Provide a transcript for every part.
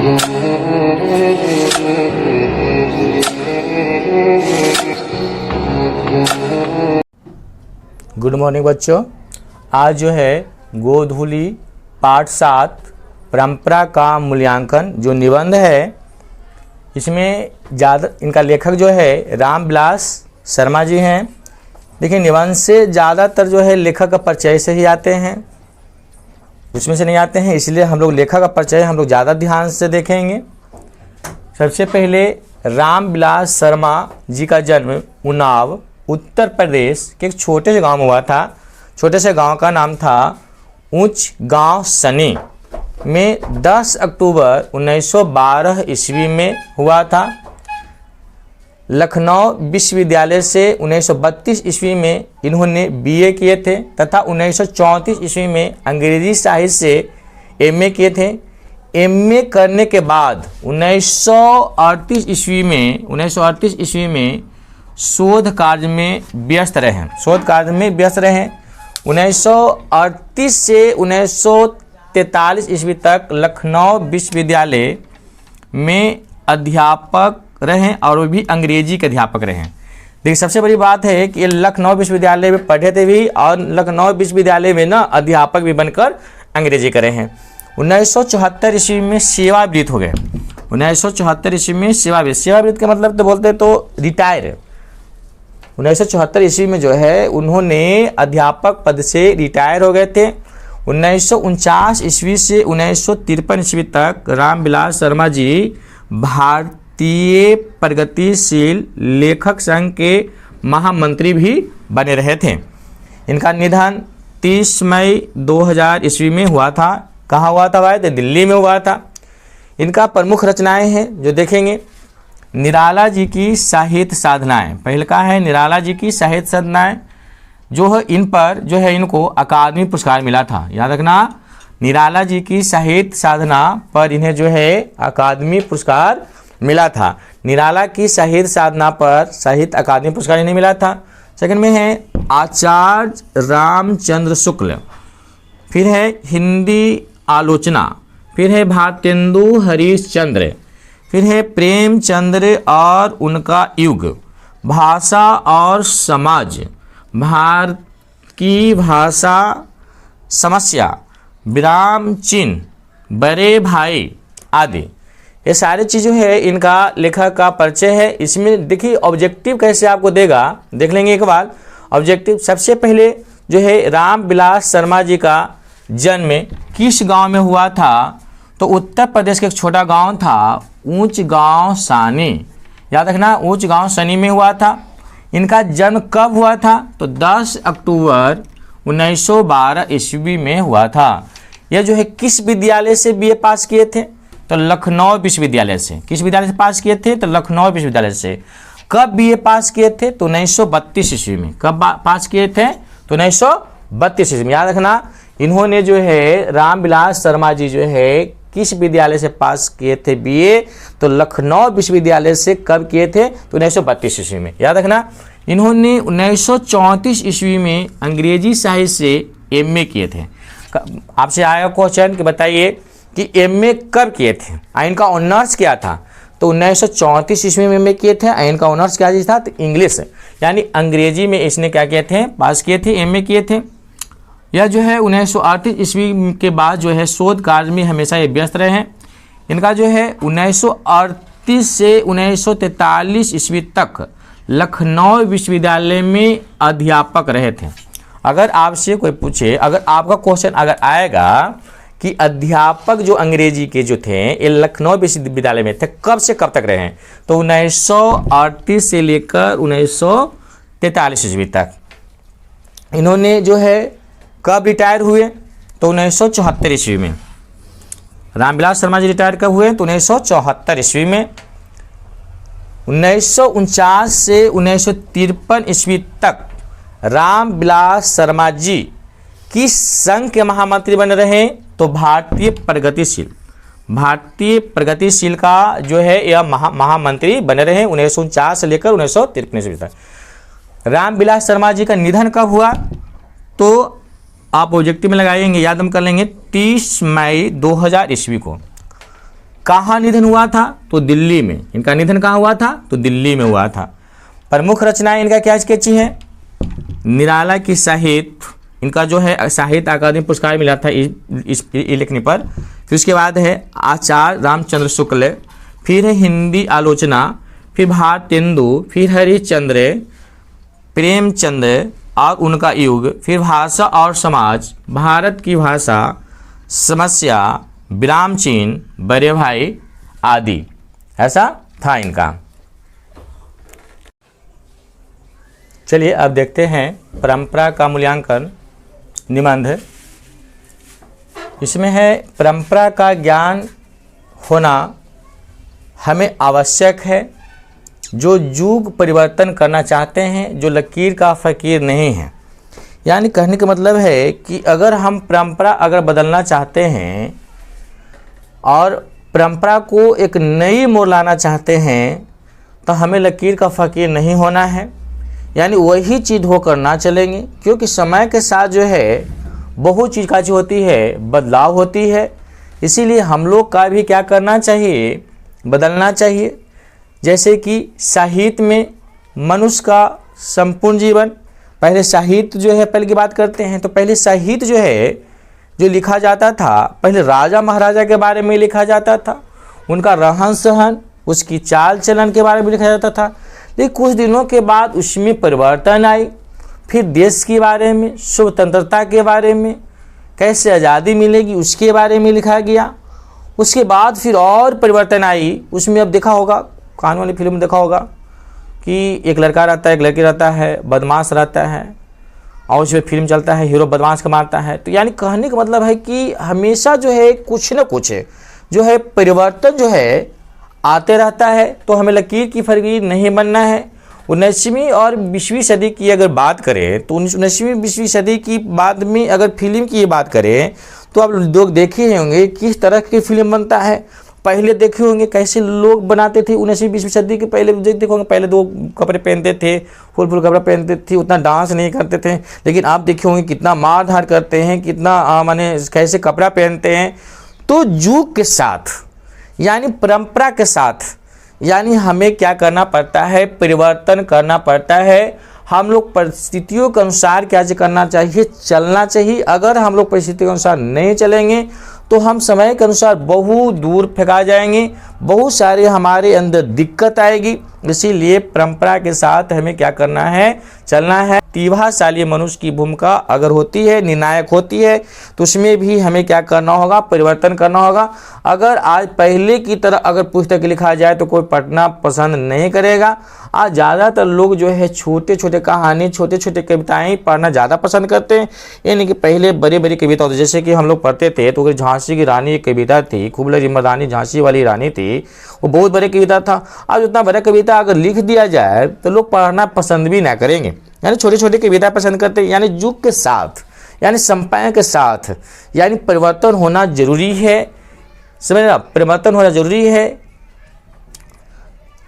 Good morning बच्चों। आज जो है गोधूली पाठ 7 परंपरा का मूल्यांकन जो निबंध है, इसमें ज़्यादा इनका लेखक जो है रामविलास शर्मा जी हैं। देखिए, निबंध से ज़्यादातर जो है लेखक का परिचय से ही आते हैं, उसमें से नहीं आते हैं, इसलिए हम लोग लेखक का परिचय हम लोग ज़्यादा ध्यान से देखेंगे। सबसे पहले रामविलास शर्मा जी का जन्म उन्नाव उत्तर प्रदेश के एक छोटे से गांव में हुआ था। छोटे से गांव का नाम था ऊंच गांव सनी में 10 अक्टूबर 1912 ईस्वी में हुआ था। लखनऊ विश्वविद्यालय से 1932 ईस्वी में इन्होंने बीए किए थे तथा 1934 ईस्वी में अंग्रेजी साहित्य से एमए किए थे। एमए करने के बाद 1938 ईस्वी में शोध कार्य में व्यस्त रहे। 1938 से 1943 ईस्वी तक लखनऊ विश्वविद्यालय में अध्यापक रहे और वो भी अंग्रेजी के अध्यापक रहे। देखिए, सबसे बड़ी बात है कि ये लखनऊ विश्वविद्यालय में पढ़े थे भी और लखनऊ विश्वविद्यालय में ना अध्यापक भी बनकर अंग्रेजी करे हैं। 1974 ईस्वी में सेवावृत्त हो गए। 1974 ईस्वी में सेवावृत्त का मतलब तो बोलते तो रिटायर। 1974 ईस्वी में जो है उन्होंने अध्यापक पद से रिटायर हो गए थे। 1949 ईस्वी से 1953 ईस्वी तक रामविलास शर्मा जी भारतीय प्रगतिशील लेखक संघ के महामंत्री भी बने रहे थे। इनका निधन 30 मई 2000 ईस्वी में हुआ था। कहाँ हुआ था भाई? तो दिल्ली में हुआ था। इनका प्रमुख रचनाएं हैं जो देखेंगे, निराला जी की साहित्य साधनाएं। पहले का है निराला जी की साहित्य साधनाएं, जो है इन पर जो है इनको अकादमी पुरस्कार मिला था। याद रखना, निराला जी की साहित्य साधना पर इन्हें जो है अकादमी पुरस्कार मिला था। निराला की साहित्य साधना पर साहित्य अकादमी पुरस्कार इन्हें मिला था। सेकंड में है आचार्य रामचंद्र शुक्ल, फिर है हिंदी आलोचना, फिर है भारतेंदु हरिश्चंद्र, फिर है प्रेमचंद्र और उनका युग, भाषा और समाज, भारत की भाषा समस्या, विराम चिन्ह, बड़े भाई आदि। ये सारी चीज़ें है इनका लेखक का परिचय है। इसमें देखिए ऑब्जेक्टिव कैसे आपको देगा, देख लेंगे एक बार। ऑब्जेक्टिव सबसे पहले जो है रामविलास शर्मा जी का जन्म किस गांव में हुआ था? तो उत्तर प्रदेश का एक छोटा गांव था ऊंच गांव सानी। याद रखना, ऊंच गांव सनी में हुआ था। इनका जन्म कब हुआ था? तो 10 अक्टूबर 1912 ईस्वी में हुआ था। यह जो है किस विद्यालय से बीए पास किए थे? तो लखनऊ विश्वविद्यालय से। किस विद्यालय से पास किए थे? तो लखनऊ विश्वविद्यालय से। कब बीए पास किए थे? तो 1932 ईस्वी में। कब पास किए थे? तो 1932 ईस्वी में। याद रखना, इन्होंने जो है रामविलास शर्मा जी जो है किस विद्यालय से पास किए थे बीए? तो लखनऊ विश्वविद्यालय से। कब किए थे? तो 1932 ईस्वी में। याद रखना, इन्होंने 1934 ईस्वी में अंग्रेजी साहित्य से एमए किए थे। आपसे आया क्वेश्चन कि बताइए कि एमए कब किए थे? इनका ऑनर्स क्या था? तो 1934 ईस्वी में एमए किए थे। इनका ऑनर्स क्या चीज था? तो इंग्लिश, यानी अंग्रेजी में इसने क्या किए थे? पास किए थे, एमए किए थे। यह जो है 1938 ईस्वी के बाद जो है शोध कार्य में हमेशा ये व्यस्त रहे हैं। इनका जो है 1938 से 1943 ईस्वी तक लखनऊ विश्वविद्यालय में अध्यापक रहे थे। अगर आपसे कोई पूछे, अगर आपका क्वेश्चन अगर आएगा कि अध्यापक जो अंग्रेजी के जो थे ये लखनऊ विश्वविद्यालय में थे, कब से कब तक रहे हैं? तो 1938 से लेकर 1943 ईस्वी तक। इन्होंने जो है कब रिटायर हुए? तो 1974 ईस्वी में। रामविलास शर्मा जी रिटायर कब हुए? तो 1974 ईस्वी में। 1949 से 1953 ईस्वी तक रामविलास शर्मा जी किस संघ के महामंत्री बने रहे? तो भारतीय प्रगतिशील का जो है यह महामंत्री बने रहे 1949 से लेकर 1953 ईस्वी तक। रामविलास शर्मा जी का निधन कब हुआ? तो आप ऑब्जेक्टिव में लगाएंगे, याद हम कर लेंगे 30 मई 2000 ईस्वी को। कहाँ निधन हुआ था? तो दिल्ली में। इनका निधन कहाँ हुआ था? तो दिल्ली में हुआ था। प्रमुख रचनाएं इनका क्या कैसी है? निराला की साहित्य, इनका जो है साहित्य अकादमी पुरस्कार मिला था इस लिखने पर। फिर उसके बाद है आचार्य रामचंद्र शुक्ल, फिर है हिंदी आलोचना, फिर भारतेंदु, फिर हरिश्चंद्र, प्रेमचंद और उनका युग, फिर भाषा और समाज, भारत की भाषा, समस्या, विराम चिन्ह, बड़े भाई आदि। ऐसा था इनका। चलिए अब देखते हैं परंपरा का मूल्यांकन निबंध। इसमें है परंपरा का ज्ञान होना हमें आवश्यक है, जो युग परिवर्तन करना चाहते हैं, जो लकीर का फ़कीर नहीं है। यानी कहने का मतलब है कि अगर हम परंपरा अगर बदलना चाहते हैं और परंपरा को एक नई मोड़ लाना चाहते हैं, तो हमें लकीर का फ़कीर नहीं होना है। यानी वही चीज़ होकर ना चलेंगे, क्योंकि समय के साथ जो है बहुत चीज़ का जो होती है बदलाव होती है। इसीलिए हम लोग का भी क्या करना चाहिए? बदलना चाहिए। जैसे कि साहित्य में मनुष्य का संपूर्ण जीवन, पहले साहित्य जो है पहले की बात करते हैं तो पहले साहित्य जो है जो लिखा जाता था, पहले राजा महाराजा के बारे में लिखा जाता था, उनका रहन सहन, उसकी चाल चलन के बारे में लिखा जाता था। लेकिन कुछ दिनों के बाद उसमें परिवर्तन आई, फिर देश के बारे में, स्वतंत्रता के बारे में, कैसे आज़ादी मिलेगी उसके बारे में लिखा गया। उसके बाद फिर और परिवर्तन आई, उसमें अब देखा होगा, कहानी वाली फिल्म में देखा होगा कि एक लड़का रहता है, एक लड़की रहता है, बदमाश रहता है और उसमें फिल्म चलता है, हीरो बदमाश को मारता है। तो यानी कहने का मतलब है कि हमेशा जो है कुछ न कुछ जो है परिवर्तन जो है आते रहता है। तो हमें लकीर की फ़कीर नहीं बनना है। 19वीं और 20वीं सदी की अगर बात करें तो 19वीं 20वीं सदी की बाद में अगर फिल्म की बात करें तो आप लोग देखे होंगे किस तरह की फिल्म बनता है। पहले देखे होंगे कैसे लोग बनाते थे 19वीं 20वीं सदी के पहले, देखे होंगे पहले दो कपड़े पहनते थे, फुल कपड़ा पहनते थे, उतना डांस नहीं करते थे। लेकिन आप देखे होंगे कितना मार धार करते हैं, कितना माने कैसे कपड़ा पहनते हैं। तो युग के साथ यानी परंपरा के साथ यानी हमें क्या करना पड़ता है? परिवर्तन करना पड़ता है। हम लोग परिस्थितियों के अनुसार क्या करना चाहिए? चलना चाहिए। अगर हम लोग परिस्थितियों के अनुसार नहीं चलेंगे तो हम समय के अनुसार बहुत दूर फेंका जाएंगे, बहुत सारे हमारे अंदर दिक्कत आएगी। इसीलिए परंपरा के साथ हमें क्या करना है? चलना है। प्रतिभाशाली मनुष्य की भूमिका अगर होती है, निर्णायक होती है, तो उसमें भी हमें क्या करना होगा? परिवर्तन करना होगा। अगर आज पहले की तरह अगर पुस्तक लिखा जाए तो कोई पढ़ना पसंद नहीं करेगा। आज ज़्यादातर लोग जो है छोटे छोटे कहानी, छोटे छोटे कविताएं पढ़ना ज़्यादा पसंद करते हैं। यानी कि पहले बड़ी बड़ी कविता होती, जैसे कि हम लोग पढ़ते थे तो झांसी की रानी एक कविता थी, खूबलर जिम्मेदानी झांसी वाली रानी थी, वो बहुत बड़ी कविता था। आज उतना बड़ा कविता अगर लिख दिया जाए तो लोग पढ़ना पसंद भी ना करेंगे। यानी छोटी छोटी कविता पसंद करते हैं। यानी युग के साथ यानी समय के साथ यानी परिवर्तन होना जरूरी है। समझना, परिवर्तन होना जरूरी है।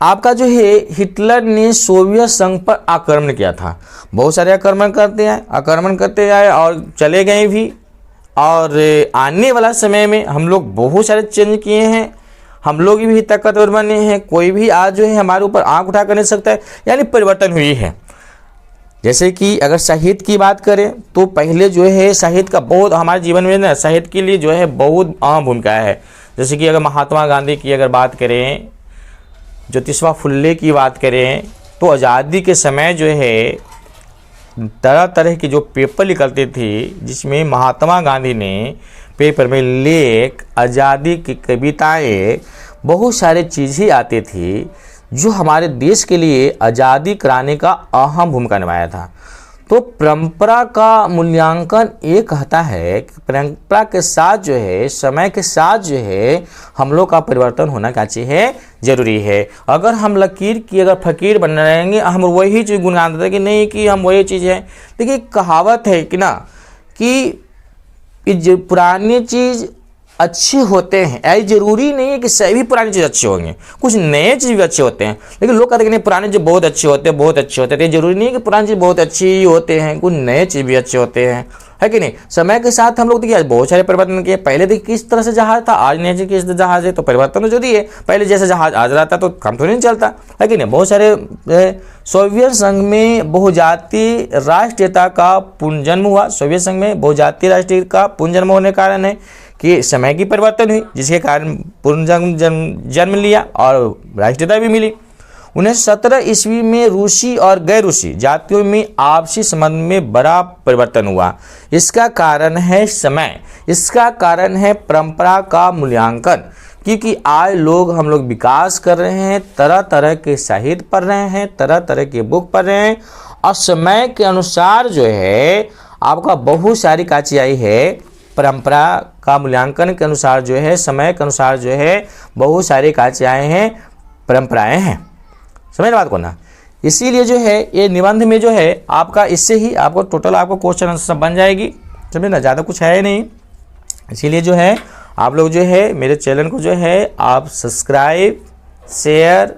आपका जो है हिटलर ने सोवियत संघ पर आक्रमण किया था, बहुत सारे आक्रमण करते आए और चले गए भी। और आने वाला समय में हम लोग बहुत सारे चेंज किए हैं, हम लोग भी ताकतवर बने हैं। कोई भी आज जो है हमारे ऊपर आंख उठा कर नहीं सकता है। यानी परिवर्तन हुई है। जैसे कि अगर साहित्य की बात करें तो पहले जो है साहित्य का बहुत हमारे जीवन में ना साहित्य के लिए जो है बहुत अहम भूमिका है। जैसे कि अगर महात्मा गांधी की अगर बात करें, ज्योतिबा फुले की बात करें, तो आज़ादी के समय जो है तरह तरह की जो पेपर निकलते थे, जिसमें महात्मा गांधी ने पेपर में लेख, आज़ादी की कविताएं, बहुत सारे चीज़ें आते थे जो हमारे देश के लिए आज़ादी कराने का अहम भूमिका निभाया था। तो परंपरा का मूल्यांकन ये कहता है कि परंपरा के साथ जो है, समय के साथ जो है हम लोग का परिवर्तन होना क्या चाहिए? जरूरी है। अगर हम लकीर की अगर फ़कीर बन रहेंगे, हम वही चीज़ गुनगान देते कि नहीं कि हम वही चीज़ है। देखिए कहावत है कि ना कि जो पुरानी चीज़ अच्छे होते हैं, ऐसे जरूरी नहीं है कि सभी पुरानी चीज़ अच्छे होंगे, कुछ नए चीज़ भी अच्छे होते हैं। लेकिन लोग कहते हैं कि नहीं पुराने चीज़ बहुत अच्छे होते हैं, बहुत अच्छे होते हैं। तो जरूरी नहीं है कि पुरानी चीज़ बहुत अच्छी ही होते हैं, कुछ नए चीज़ भी अच्छे होते हैं। है कि नहीं। समय के साथ हम लोग देखिए बहुत सारे परिवर्तन किए। पहले देखिए किस तरह से जहाज था, आज नहीं किस जहाज है, तो परिवर्तन तो जरूरी है। पहले जैसे जहाज आज रहता तो काम तो नहीं चलता, है कि नहीं। बहुत सारे सोवियत संघ में बहुजातीय राष्ट्रीयता का पुनर्जन्म हुआ। सोवियत संघ में बहुजातीय राष्ट्रीय का पुनर्जन्म होने के कारण है कि समय की परिवर्तन हुई, जिसके कारण जन्म लिया और राष्ट्रीयता भी मिली। 1917 ईस्वी में रूसी और गैर रूसी जातियों में आपसी संबंध में बड़ा परिवर्तन हुआ। इसका कारण है समय, इसका कारण है परंपरा का मूल्यांकन, क्योंकि आज हम लोग विकास कर रहे हैं, तरह तरह के साहित्य पढ़ रहे हैं, तरह तरह के बुक पढ़ रहे हैं, और समय के अनुसार जो है आपका बहुत सारी काची आई है। परंपरा का मूल्यांकन के अनुसार जो है, समय के अनुसार जो है बहुत सारे काची आए हैं, परंपराएं हैं। समझ बात को ना। इसीलिए जो है ये निबंध में जो है आपका इससे ही आपको टोटल आपको क्वेश्चन आंसर बन जाएगी, समझे ना, ज़्यादा कुछ है नहीं। इसीलिए जो है आप लोग जो है मेरे चैनल को जो है आप सब्सक्राइब, शेयर,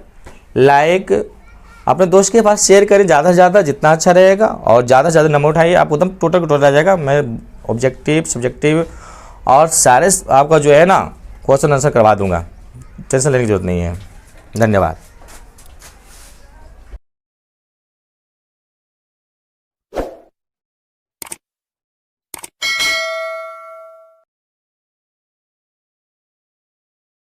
लाइक अपने दोस्त के पास शेयर करें ज़्यादा से ज़्यादा, जितना अच्छा रहेगा। और ज़्यादा से ज़्यादा नंबर उठाइए, आप एकदम टोटल आ जाएगा। मैं ऑब्जेक्टिव, सब्जेक्टिव और सारे आपका जो है ना क्वेश्चन आंसर करवा दूंगा, टेंशन लेने की जरूरत नहीं है। धन्यवाद।